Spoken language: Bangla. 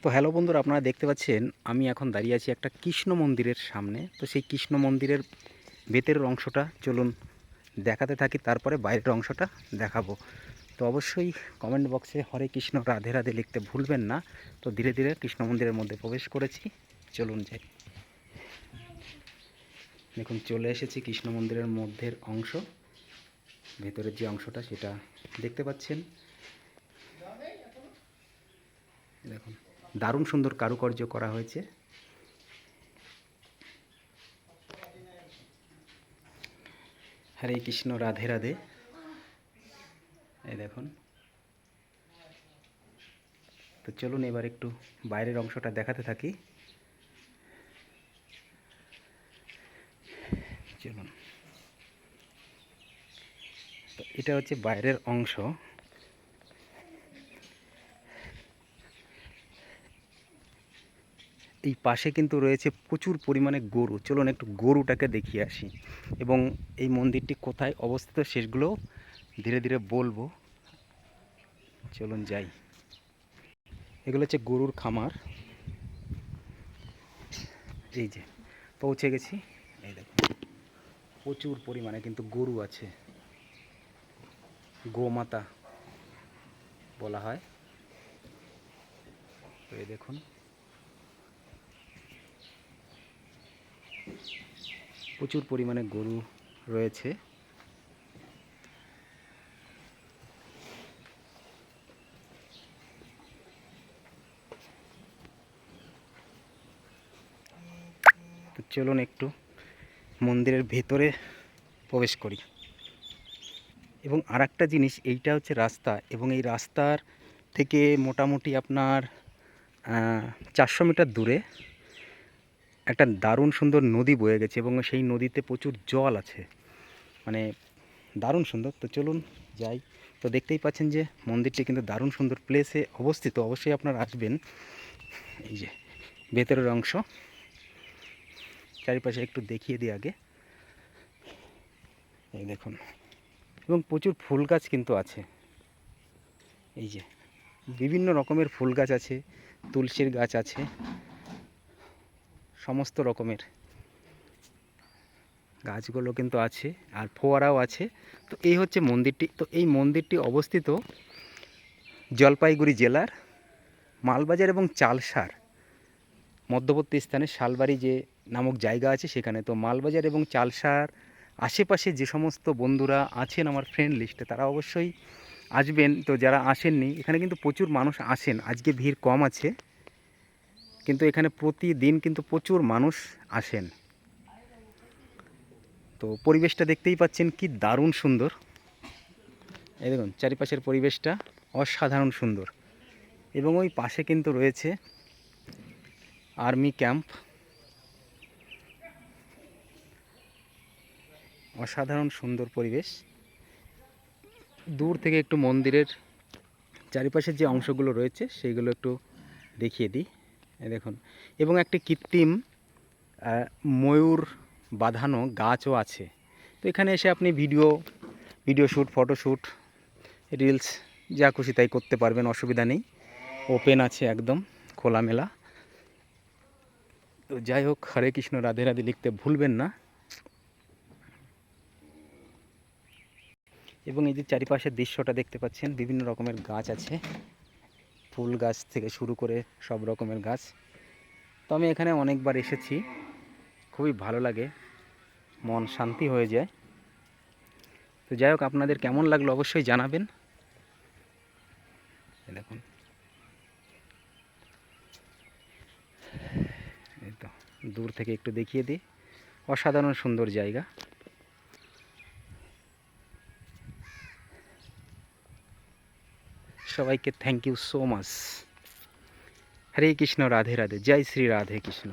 তো হ্যালো বন্ধুরা, আপনারা দেখতে পাচ্ছেন আমি এখন দাঁড়িয়ে আছি একটা কৃষ্ণ মন্দিরের সামনে। তো সেই কৃষ্ণ মন্দিরের ভেতরের অংশটা চলুন দেখাতে থাকি, তারপরে বাইরের অংশটা দেখাবো। তো অবশ্যই কমেন্ট বক্সে হরে কৃষ্ণ রাধে রাধে লিখতে ভুলবেন না। তো ধীরে ধীরে কৃষ্ণ মন্দিরের মধ্যে প্রবেশ করেছি, চলুন যাই। দেখুন চলে এসেছি কৃষ্ণ মন্দিরের মধ্যের অংশ, ভেতরের যে অংশটা সেটা দেখতে পাচ্ছেন। দেখুন দারুণ সুন্দর কারুকার্য করা হয়েছে। হরে কৃষ্ণ রাধে রাধে। এই দেখুন, তো চলুন এবার একটু বাইরের অংশটা দেখাতে থাকি, চলুন। তো এটা হচ্ছে বাইরের অংশ। এই পাশে কিন্তু রয়েছে প্রচুর পরিমাণে গরু। চলুন একটু গরুটাকে দেখিয়ে আসি, এবং এই মন্দিরটি কোথায় অবস্থিত সেগুলো ধীরে ধীরে বলবো। চলুন যাই। এগুলো হচ্ছে গরুর খামার। এই যে পৌঁছে গেছি। এই দেখুন প্রচুর পরিমাণে কিন্তু গরু আছে, গোমাতা বলা হয়। তো এই দেখুন প্রচুর পরিমাণে গরু রয়েছে। তো চলুন একটু মন্দিরের ভেতরে প্রবেশ করি। এবং আরেকটা জিনিস, এইটা হচ্ছে রাস্তা, এবং এই রাস্তার থেকে মোটামুটি আপনার 400 মিটার দূরে একটা দারুণ সুন্দর নদী বয়ে গেছে, এবং সেই নদীতে প্রচুর জল আছে, মানে দারুণ সুন্দর। তো চলুন যাই। তো দেখতেই পাচ্ছেন যে মন্দিরটি কিন্তু দারুণ সুন্দর প্লেসে অবস্থিত, অবশ্যই আপনারা আসবেন। এই যে ভেতরের অংশ, চারিপাশে একটু দেখিয়ে দিই আগে। এই দেখুন, এবং প্রচুর ফুল গাছ কিন্তু আছে। এই যে বিভিন্ন রকমের ফুল গাছ আছে, তুলসীর গাছ আছে, সমস্ত রকমের গাছগুলো কিন্তু আছে, আর ফোয়ারাও আছে। তো এই হচ্ছে মন্দিরটি। তো এই মন্দিরটি অবস্থিত জলপাইগুড়ি জেলার মালবাজার এবং চালসার মধ্যবর্তী স্থানে শালবাড়ি যে নামক জায়গা আছে সেখানে। তো মালবাজার এবং চালসার আশেপাশে যে সমস্ত বন্ধুরা আছেন আমার ফ্রেন্ড লিস্টে, তারা অবশ্যই আসবেন। তো যারা আসেননি, এখানে কিন্তু প্রচুর মানুষ আসেন, আজকে ভিড় কম আছে, কিন্তু এখানে প্রতিদিন কিন্তু প্রচুর মানুষ আসেন। তো পরিবেশটা দেখতেই পাচ্ছেন কি দারুণ সুন্দর। এই দেখুন চারিপাশের পরিবেশটা অসাধারণ সুন্দর, এবং ওই পাশে কিন্তু রয়েছে আর্মি ক্যাম্প। অসাধারণ সুন্দর পরিবেশ। দূর থেকে একটু মন্দিরের চারিপাশের যে অংশগুলো রয়েছে সেইগুলো একটু দেখিয়ে দিই। এই দেখুন, এবং একটি কৃত্রিম ময়ূর বাঁধানো গাছও আছে। তো এখানে এসে আপনি ভিডিও শ্যুট, ফটোশ্যুট, রিলস যা খুশি তাই করতে পারবেন, অসুবিধা নেই। ওপেন আছে একদম খোলামেলা। তো যাই হোক, হরে কৃষ্ণ রাধে রাধে লিখতে ভুলবেন না। এবং এই যে চারিপাশের দৃশ্যটা দেখতে পাচ্ছেন, বিভিন্ন রকমের গাছ আছে, ফুল গাছ থেকে শুরু করে সব রকমের গাছ। তো আমি এখানে অনেকবার এসেছি, খুবই ভালো লাগে, মন শান্তি হয়ে যায়। তো যাই হোক, আপনাদের কেমন লাগলো অবশ্যই জানাবেন। দেখুন এই তো দূর থেকে একটু দেখিয়ে দিই, অসাধারণ সুন্দর জায়গা। সবাইকে thank you so much. Hare Krishna Radhe Radhe, জয় শ্রী রাধে কৃষ্ণ।